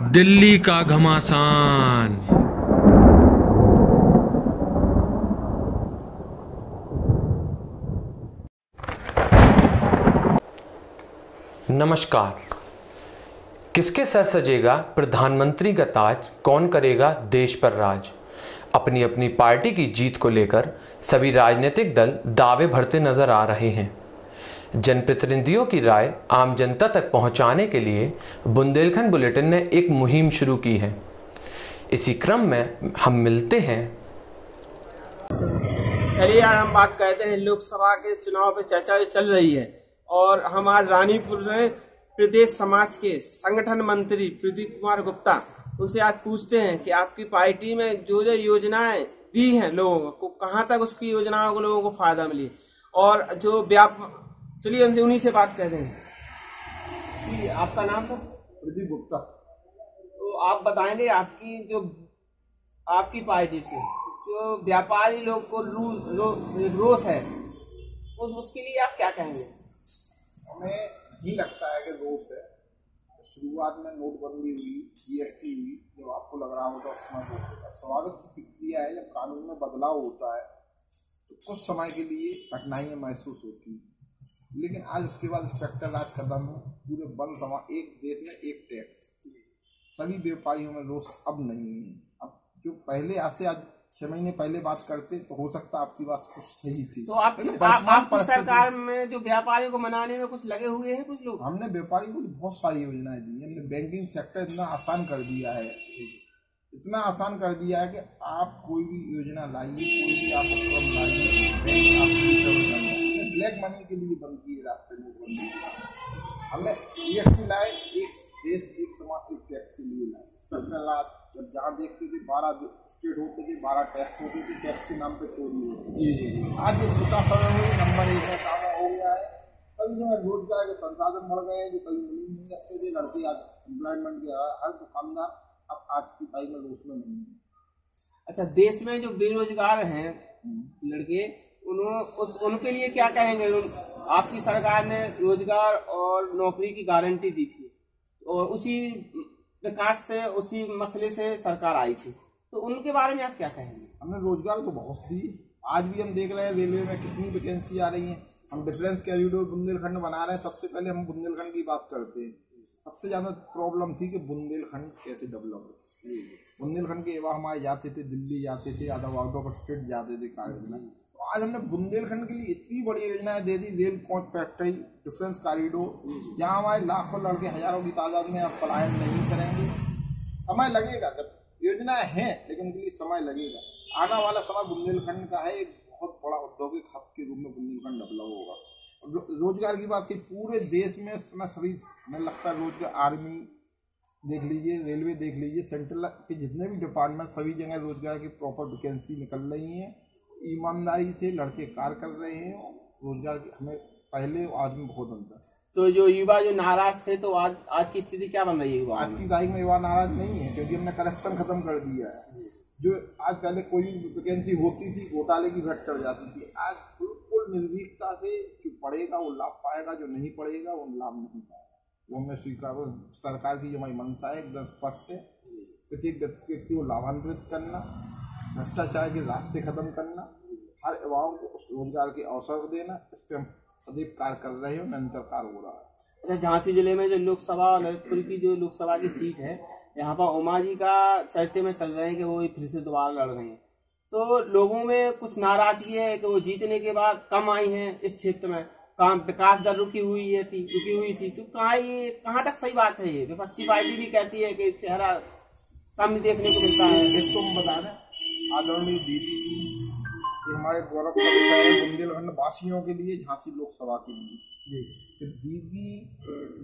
दिल्ली का घमासान। नमस्कार। किसके सर सजेगा प्रधानमंत्री का ताज, कौन करेगा देश पर राज। अपनी अपनी पार्टी की जीत को लेकर सभी राजनीतिक दल दावे भरते नजर आ रहे हैं। जनप्रतिनिधियों की राय आम जनता तक पहुंचाने के लिए बुंदेलखंड बुलेटिन ने एक मुहिम शुरू की है। इसी क्रम में हम मिलते हैं। चलिए आज हम बात करते हैं लोकसभा के चुनाव पे चर्चा चल रही है और हम आज रानीपुर में प्रदेश समाज के संगठन मंत्री प्रदीप कुमार गुप्ता उनसे आज पूछते हैं कि आपकी पार्टी में जो जो योजनाएं दी हैं लोगों को कहां तक उसकी योजनाओं को लोगों को फायदा मिली और जो चलिए हमसे उन्हीं से बात करते हैं। आपका नाम सर? प्रदीप गुप्ता। तो आप बताएंगे आपकी पार्टी से जो व्यापारी लोग को रोष है उसके लिए आप क्या कहेंगे? हमें नहीं लगता है कि रोष है। शुरुआत में नोटबंदी हुई, जीएसटी हुई, जब आपको लग रहा होगा उसमें रोष होगा। स्वाभाविक प्रक्रिया है, जब कानून में बदलाव होता है तो कुछ समय के लिए कठिनाइयां महसूस होती हैं, लेकिन आज उसके बाद इंस्पेक्टर राज खत्म है। पूरे बंद समाज, एक देश में एक टैक्स, सभी व्यापारियों में रोष अब नहीं है। अब जो पहले आज से 6 महीने पहले बात करते तो हो सकता आपकी बात कुछ सही थी। तो आपकी सरकार में जो व्यापारियों को मनाने में कुछ लगे हुए हैं कुछ लोग? हमने व्यापारियों को बहुत सारी योजनाएं दी। हमने बैंकिंग सेक्टर इतना आसान कर दिया है, इतना आसान कर दिया है कि आप कोई भी योजना लाइए, कोई भी आप उपक्रम लाइए, ब्लैक मनी के लिए बंद किए रास्ते में। हमने जीएसटी लाए, एक देश एक समाज एक टैक्स के लिए लाए। जब जहाँ देखते थे 12 स्टेट होते थे, 12 टैक्स होते थे, टैक्स के नाम पे चोरी होती थी। आज ये छोटा समय हुई नंबर 1 में काम हो गया है। कई जगह रोजगार के संसाधन बढ़ गए हैं जो कभी नहीं रखते थे। लड़के आज एम्प्लॉयमेंट के हर दुकानदार अब आज की तारीख में रोज में नहीं है। अच्छा, देश में जो बेरोजगार हैं लड़के उनके लिए क्या कहेंगे? आपकी सरकार ने रोजगार और नौकरी की गारंटी दी थी और उसी विकास से उसी मसले से सरकार आई थी, तो उनके बारे में आप क्या कहेंगे? हमने रोजगार तो बहुत दी। आज भी हम देख रहे हैं रेलवे में कितनी वैकेंसी आ रही है। हम डिफरेंस कॉरिडोर बुंदेलखंड बना रहे हैं। सबसे पहले हम बुंदेलखंड की बात करते हैं। सबसे ज्यादा प्रॉब्लम थी कि बुंदेलखंड कैसे डेवलप हो। बुंदेलखंड के युवा हमारे जाते थे, दिल्ली जाते थे, आउट ऑफ स्टेट जाते थे कार्य में। तो आज हमने बुंदेलखंड के लिए इतनी बड़ी योजनाएं दे दी। Rail coach factory, difference corridor, जहाँ हमारे लाखों लड़के हजारों की तादाद में अब पलायन नहीं करेंगे। समय लगेगा, जब योजनाएं हैं लेकिन उनके लिए समय लगेगा। आने वाला समय बुंदेलखंड का है, एक बहुत बड़ा औद्योगिक हब के रूप में बुंदेलखंड डेवलप होगा। रोजगार की बात की पूरे देश में सभी, हमें लगता है रोजगार, आर्मी देख लीजिए, रेलवे देख लीजिए, सेंट्रल के जितने भी डिपार्टमेंट, सभी जगह रोजगार की प्रॉपर वैकेंसी निकल रही है। ईमानदारी से लड़के कार्य कर रहे हैं। रोजगार की हमें पहले आज में बहुत अंतर। तो जो युवा जो नाराज थे, तो आज की स्थिति क्या बन रही है? आज की तारीख में युवा नाराज नहीं है, क्योंकि हमने करप्शन खत्म कर दिया है। जो आज पहले कोई भी वैकेंसी होती थी, घोटाले की घट चढ़ जाती थी। आज बिल्कुल निर्भीकता से जो पढ़ेगा वो लाभ पाएगा, जो नहीं पढ़ेगा वो लाभ नहीं पाएगा। वो हमें स्वीकार, सरकार की जो हमारी मंशा है एकदम स्पष्ट है। प्रत्येक व्यक्ति को लाभान्वित करना, भ्रष्टाचार के रास्ते खत्म करना, हर युवाओं को रोजगार के अवसर देना, इस पर हम सदैव कार्य कर रहे हैं, निरंतर कार्य हो रहा है। अच्छा, झांसी जिले में जो लोकसभा ललितपुर की जो लोकसभा की सीट है, यहाँ पर उमा जी का चर्चे में चल रहे हैं कि वो फिर से दोबारा लड़ रहे हैं। तो लोगों में कुछ नाराजगी है कि वो जीतने के बाद कम आई हैं इस क्षेत्र में, काम विकास दर रुकी हुई थी। तो कहाँ तक सही बात है? ये विपक्षी पार्टी भी कहती है कि चेहरा कम देखने को मिलता है। इसको हम बता दें, आदरणीय दीदी हमारे गौरव का विषय है बुंदेलखंड वासियों के लिए, झांसी लोकसभा के लिए। तो दीदी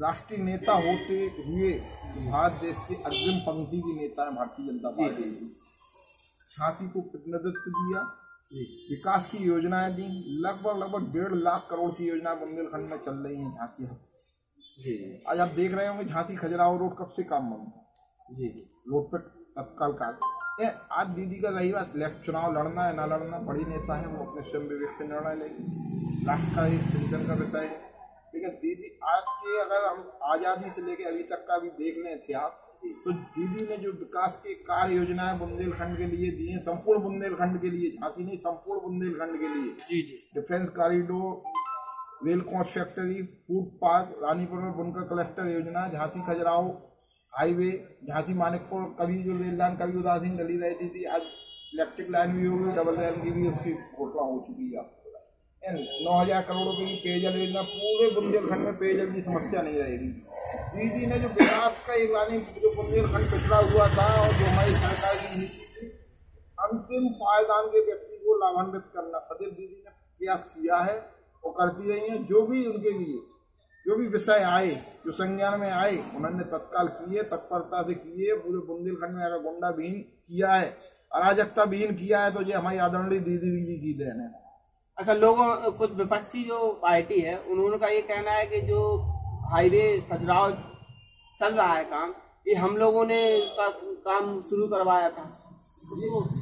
राष्ट्रीय नेता होते हुए भारत देश के अग्रिम पंक्ति की नेता है भारतीय जनता पार्टी। झांसी को प्रतिनिधित्व दिया, विकास की योजनाएं दी। लगभग 1.5 लाख करोड़ की योजना बुंदेलखंड में चल रही है झांसी। आज आप देख रहे होंगे झांसी खजुराहो रोड कब से काम बंद था। रोड पर तत्काल कार्य। आज दीदी का रही बात, लेफ्ट चुनाव लड़ना है ना लड़ना, बड़ी नेता है, वो अपने स्वयं विवेक से निर्णय लेंगे। राष्ट्र का एक चिंतन का विषय है। लेकिन दीदी आज के, अगर हम आजादी से लेकर अभी तक का भी देख लें इतिहास, तो दीदी ने जो विकास के कार्य योजनाएं बुंदेलखंड के लिए दी है, संपूर्ण बुंदेलखंड के लिए, झांसी नहीं संपूर्ण बुंदेलखंड के लिए, जी जी, defence corridor, rail coach factory, food park, Ranipur में बुनकर क्लस्टर योजना, झांसी खजुराहो हाईवे, झांसी मानिकपुर, कभी जो रेल लाइन कभी उदासीन डली रहती थी, आज इलेक्ट्रिक लाइन भी हो गई, डबल लाइन की भी उसकी घोषणा हो चुकी है। 9,000 करोड़ रुपए की पेयजल योजना, पूरे बुंदेलखंड में पेयजल की समस्या नहीं रहेगी। दीदी ने जो विकास का एक लाने जो बुंदेलखंड पिछड़ा हुआ था और जो हमारी सरकार की नीति थी, अंतिम पायदान के व्यक्ति को लाभान्वित करना सदैव दीदी ने प्रयास किया है और करती रही है। जो भी उनके लिए जो भी विषय आए, जो संज्ञान में आए, उन्होंने तत्काल किए, तत्परता से किए। पूरे बुंदेलखंड में अगर गुंडा विहीन किया है, अराजकता विहीन किया है, तो ये हमारी आदरणीय दीदी जी की देन है। अच्छा, लोगों कुछ विपक्षी जो पार्टी है उन्होंने का ये कहना है कि जो हाईवे खजुराहो चल रहा है काम, ये हम लोगों ने इसका काम शुरू करवाया था।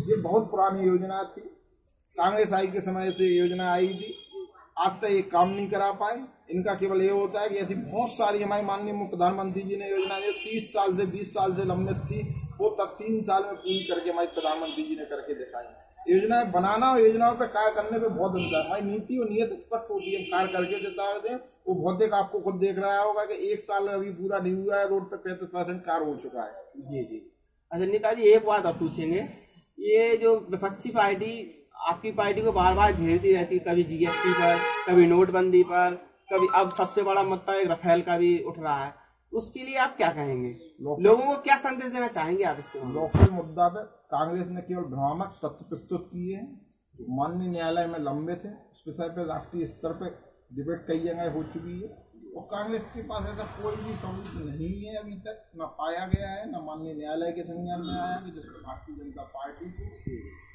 ये बहुत पुरानी योजना थी, कांग्रेस आई के समय से योजना आई थी, आज तक ये काम नहीं करा पाए। इनका केवल ये होता है कि ऐसी बहुत सारी हमारी माननीय प्रधानमंत्री जी ने योजना जो 30 साल से 20 साल से लंबित थी, वो तक 3 साल में पूरी करके हमारे प्रधानमंत्री जी ने करके दिखाई। योजनाएं बनाना और योजनाओं पर कार्य करने पे बहुत अंतर है। हमारी नीति और नियत स्पष्ट होती है, कार्य करके देता दें। वो भौतिक आपको खुद देख रहा होगा कि 1 साल अभी पूरा नहीं हुआ है, रोड पे 35% कार्य हो चुका है। जी जी। अच्छा नेताजी, एक बात आप पूछेंगे, ये जो विपक्षी पार्टी आपकी पार्टी को बार बार घेरती रहती है, कभी जीएसटी पर, कभी नोटबंदी पर, कभी अब सबसे बड़ा मुद्दा एक राफेल का भी उठ रहा है, उसके लिए आप क्या कहेंगे? लोगों को क्या संदेश देना चाहेंगे आप इसके? लोकल मुद्दा पे कांग्रेस ने केवल भ्रामक तथ्य प्रस्तुत किए हैं, जो माननीय न्यायालय में लंबित है। उस विषय पर राष्ट्रीय स्तर पे डिबेट कई जगह हो चुकी है और कांग्रेस के पास ऐसा कोई भी सबूत नहीं है, अभी तक न पाया गया है, न माननीय न्यायालय के संज्ञान में आया कि जिसमें भारतीय जनता पार्टी को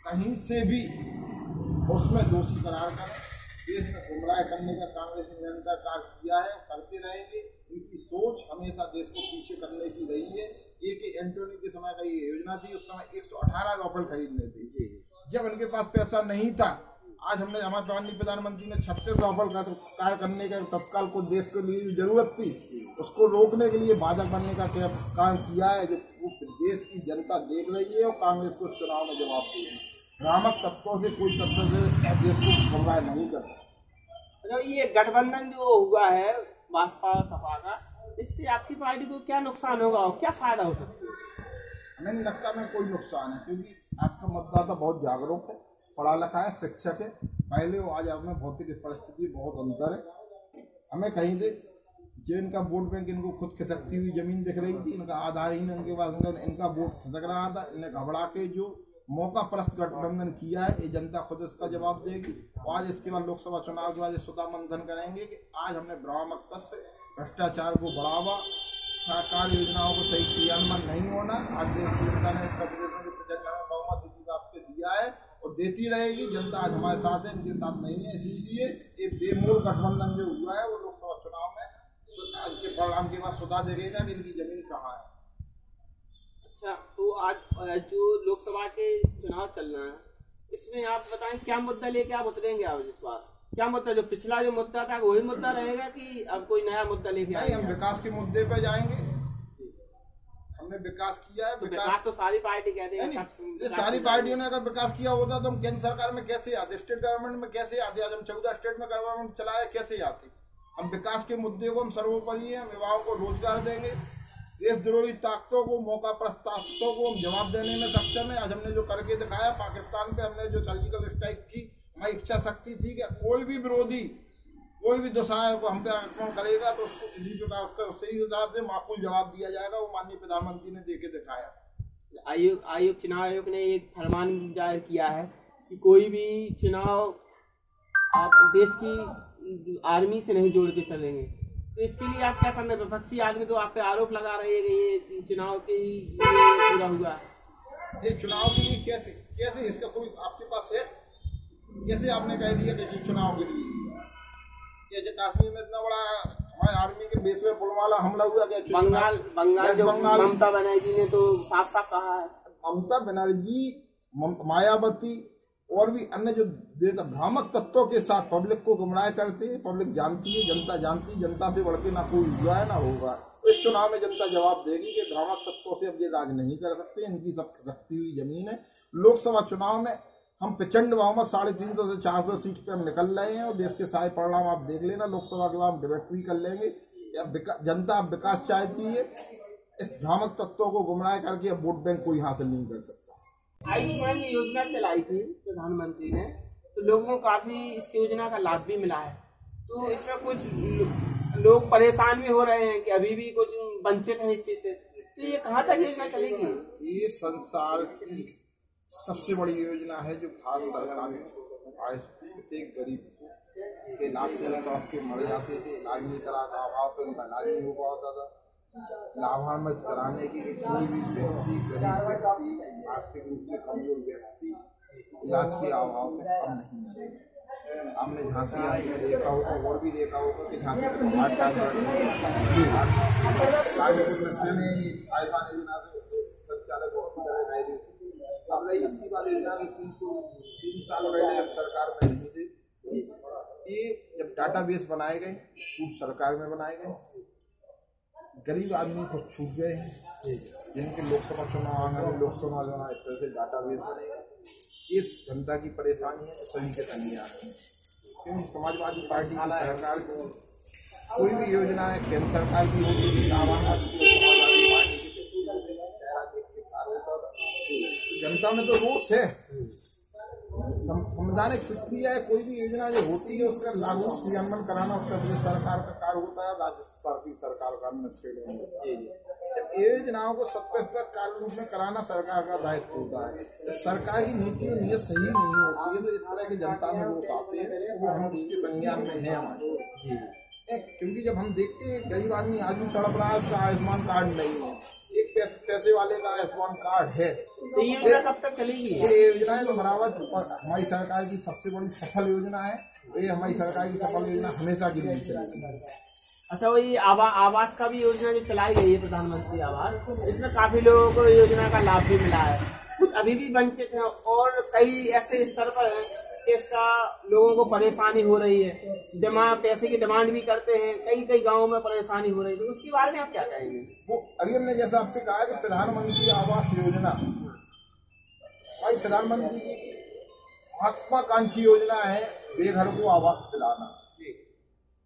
कहीं से भी उसमें दोषी करार करें। देश में गुमराह करने का कांग्रेस ने निरंतर कार्य किया है, करते रहेंगे। इनकी सोच हमेशा देश को पीछे करने की रही है। एक एंटोनी के समय का ये योजना थी, उस समय 118 राफेल खरीदने थे। जब इनके पास पैसा नहीं था, आज हमने हमारे माननीय प्रधानमंत्री ने 36 राफेल का कार्य करने का तत्काल को देश के लिए जरूरत थी, उसको रोकने के लिए बाधक बनने का काम किया है, जो देश की जनता देख रही है और कांग्रेस को चुनाव में जवाब दिए हैं। भ्रामक तत्वों से कोई तत्व से देश को गुमराह नहीं करता। अच्छा, ये गठबंधन जो हुआ है भाजपा और सपा का, इससे आपकी पार्टी को क्या नुकसान होगा और क्या फायदा हो सकता है? हमें नहीं लगता में कोई नुकसान है, क्योंकि आज का मतदाता बहुत जागरूक है, पढ़ा लिखा है, शिक्षक है। पहले और आज में भौतिक परिस्थिति बहुत अंतर है। हमें कहीं से जो इनका वोट बैंक, इनको खुद खिसकती हुई जमीन दिख रही थी, इनका आधारहीन इनके पास इनका वोट खिसक रहा था। इन्हें घबरा के जो मौका परस्त गठबंधन किया है, ये जनता खुद इसका जवाब देगी। आज इसके बाद लोकसभा चुनाव के बाद स्वतः मंथन करेंगे कि आज हमने भ्रामक तत्व, भ्रष्टाचार को बढ़ावा, सरकार योजनाओं को सही क्रियान्वयन नहीं होना, आज देश की जनता ने उत्तर प्रदेश में बहुमत इसी बात पे दिया है और देती रहेगी। जनता आज हमारे साथ है, इनके साथ नहीं है। इसीलिए ये बेमूल गठबंधन जो हुआ है वो लोकसभा चुनाव में आज के परिणाम के बाद स्वतः देखेगा कि इनकी जमीन कहाँ है। अच्छा, तो आज जो लोकसभा के चुनाव चल रहे हैं, इसमें आप बताएं क्या मुद्दा लेके आप उतरेंगे? आप इस बार क्या मुद्दा, जो पिछला जो मुद्दा था वही मुद्दा रहेगा कि अब कोई नया मुद्दा लेके आएंगे? हम विकास के मुद्दे पे जाएंगे। हमने विकास किया है। विकास तो सारी पार्टी कहते हैं, सारी पार्टियों ने अगर विकास किया होता तो हम केंद्र सरकार में कैसे आते, स्टेट गवर्नमेंट में कैसे आते? आज हम 14 स्टेट में गवर्नमेंट चलाए, कैसे आते? हम विकास के मुद्दे को हम सर्वोपरि है। हम युवाओं को रोजगार देंगे, देशद्रोही ताकतों को, मौका परस्त ताकतों को हम जवाब देने में सक्षम है। आज हमने जो करके दिखाया, पाकिस्तान पे हमने जो सर्जिकल स्ट्राइक की, हमारी इच्छा शक्ति थी कि कोई भी विरोधी, कोई भी दुशाय को हम पे आक्रमण करेगा तो उसको किसी प्रकार उसका सही हिसाब से माकूल जवाब दिया जाएगा। वो माननीय प्रधानमंत्री ने देके दिखाया। चुनाव आयोग ने एक फरमान जारी किया है कि कोई भी चुनाव आप देश की आर्मी से नहीं जोड़ के चलेंगे, तो इसके लिए आप क्या समझे? विपक्षी आदमी तो आप पे आरोप लगा रहे हैं कि ये चुनाव के पूरा हुआ। ये चुनाव के लिए कैसे इसका कोई आपके पास है? कैसे आपने कह दिया कि चुनाव के लिए? ये जो कश्मीर में इतना बड़ा हमारे आर्मी के बेस पे पुलवामा हमला हुआ, क्या बंगाल जो ममता बनर्जी ने तो साफ साफ कहा है। ममता बनर्जी, मायावती और भी अन्य जो भ्रामक तत्वों के साथ पब्लिक को गुमराह करते हैं। पब्लिक जानती है, जनता जानती है, जनता से बढ़ के ना कोई हुआ है ना होगा। तो इस चुनाव में जनता जवाब देगी कि भ्रामक तत्वों से अब ये राज नहीं कर सकते, इनकी सब खसकती हुई जमीन है। लोकसभा चुनाव में हम प्रचंड बहुमत 350 से 400 सीट पे हम निकल रहे हैं और देश के सारे परिणाम आप देख लेना। लोकसभा के बाद हम डिबेट भी कर लेंगे। जनता अब विकास चाहती है, इस भ्रामक तत्वों को गुमराह करके अब वोट बैंक कोई हासिल नहीं कर सकता। आयुष्मान योजना चलाई थी प्रधानमंत्री ने, तो लोगों को काफी इस योजना का लाभ भी मिला है। तो इसमें कुछ लोग परेशान भी हो रहे हैं कि अभी भी कुछ वंचित हैं इस चीज से। तो ये कहाँ तक योजना चलेगी? ये संसार की सबसे बड़ी योजना है जो भारत सरकार ने प्रत्येक गरीब के लाभ से तरफ के मर जाते थे, इलाज नहीं करा का अभाव पे उनका इलाज नहीं हो पाता था। लाभान्वित कराने की कोई भी व्यक्ति, गरीब व्यक्ति, आर्थिक रूप से कमजोर व्यक्ति इलाज के अभाव में कम नहीं है। हमने झांसी रानी में देखा होगा और भी देखा होगा कि झांसी में हार्ट संचालक अब रही इसकी बात योजना की 3 साल पहले अब सरकार में नहीं थे। ये जब डाटाबेस बनाए गए, खूब सरकार में बनाए गए, गरीब आदमी को छूट गए हैं। जिनके लोकसभा चुनाव आने में लोकसभा चुनाव इस तरह से डाटाबेस बनेगा, ये जनता की परेशानी है, सभी के संग आ रहे हैं। क्योंकि समाजवादी पार्टी की सरकार की कोई भी योजना है, केंद्र सरकार की होती थी, समाजवादी पार्टी की चेहरा देख के कार्य होता था। जनता में तो रोष है। संवैधानिक प्रक्रिया है, कोई भी योजना जो होती है उसका लागू क्रियान्वयन कराना उत्तर प्रदेश सरकार का कार्य होता है, राज्य स्तर की सरकार का योजनाओं को सत्य कार्य रूप में कराना सरकार का दायित्व होता है। जब सरकार की नीति और नीयत सही नहीं होती है तो इस तरह की जनता में रोष आते हैं, वो हम उसके संज्ञान में है हमारे। क्योंकि जब हम देखते हैं गरीब आदमी आज भी तड़प रहा है, उसका आयुष्मान कार्ड नहीं है, एक पैसे वाले का आयुष्मान कार्ड है, तो ये योजना कब तक चलेगी? ये योजना है तो बराबर हमारी सरकार की सबसे बड़ी सफल योजना है। ये हमारी सरकार की सफल योजना हमेशा के लिए चलेगी। अच्छा, वही आवास का भी योजना जो चलाई गई है प्रधानमंत्री आवास, इसमें काफी लोगों को योजना का लाभ भी मिला है, कुछ अभी भी वंचित हैं और कई ऐसे स्तर पर हैं कि इसका लोगों को परेशानी हो रही है। पैसे की डिमांड भी करते हैं, कई गाँवों में परेशानी हो रही है। तो उसके बारे में आप क्या कहेंगे? वो अभी हमने जैसा आपसे कहा कि प्रधानमंत्री आवास योजना भाई प्रधानमंत्री की महत्वाकांक्षी योजना है, बेघर को आवास दिलाना।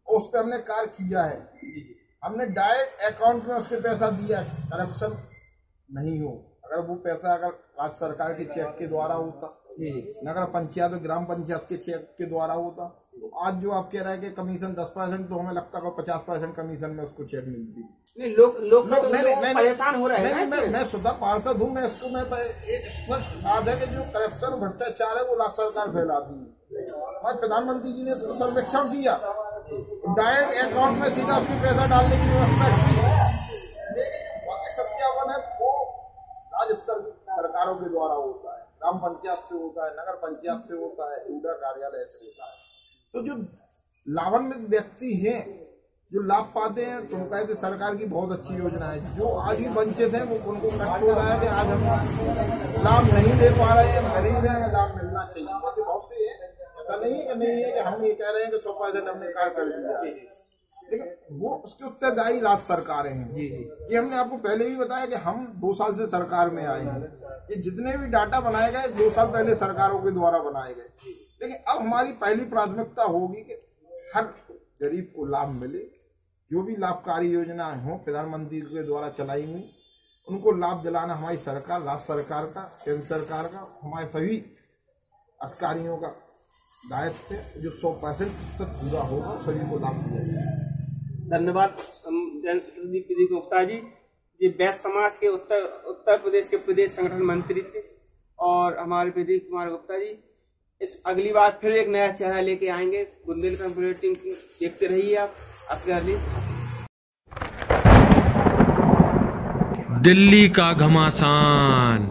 उस पर हमने कार्य किया है, हमने डायरेक्ट अकाउंट में उसके पैसा दिया, करप्शन नहीं हो। अगर वो पैसा अगर राज्य सरकार के चेक के द्वारा होता, नगर पंचायत और ग्राम पंचायत के चेक के द्वारा होता, तो आज जो आप कह रहे हैं कि कमीशन 10%, तो हमें लगता है 50% कमीशन में उसको चेक मिलती। लोग परेशान हो रहे हैं। मैं स्वतः पार्षद हूँ, मैं इसको मैं स्पष्ट बात है कि जो करप्शन भ्रष्टाचार है वो राज्य सरकार फैलाती है। प्रधानमंत्री जी ने इसको सर्वेक्षण किया, डायरेक्ट अकाउंट में सीधा उसकी पैसा डालने की व्यवस्था की, लेकिन बाकी सत्यापन है वो राज्य स्तर की सरकारों के द्वारा होता है, ग्राम पंचायत से होता है, नगर पंचायत से होता है, ऊर्जा कार्यालय से होता है। तो जो लाभान्वित व्यक्ति हैं, जो लाभ पाते हैं, तो कहते सरकार की बहुत अच्छी योजना है। जो आज भी वंचित है वो उनको कष्ट हो रहा है कि आज हम लाभ नहीं ले पा रहे हैं, गरीब हैं, लाभ मिलना चाहिए। ऐसे बहुत से ऐसा नहीं है कि हम ये कह रहे हैं कि 100% हमने कार्य कर दिया, लेकिन वो उसके उत्तरदायी राज्य सरकारें हैं। ये हमने आपको पहले भी बताया कि हम 2 साल से सरकार में आए हैं, ये जितने भी डाटा बनाए गए 2 साल पहले सरकारों के द्वारा बनाए गए। लेकिन अब हमारी पहली प्राथमिकता होगी कि हर गरीब को लाभ मिले। जो भी लाभकारी योजनाएं हों प्रधानमंत्री के द्वारा चलाई हुई, उनको लाभ दिलाना हमारी सरकार, राज्य सरकार का, केंद्र सरकार का, हमारे सभी अधिकारियों का दायित्व है। जो 100% पूरा होगा सभी को लाभ मिलेगा। धन्यवाद प्रदीप गुप्ता जी। ये वैश्य समाज के उत्तर प्रदेश के प्रदेश संगठन मंत्री थे और हमारे प्रदीप कुमार गुप्ता जी इस अगली बार फिर एक नया चेहरा लेके आएंगे। बुंदेलखंड बुलेटिन देखते रहिए आप। असगर अली, दिल्ली का घमासान।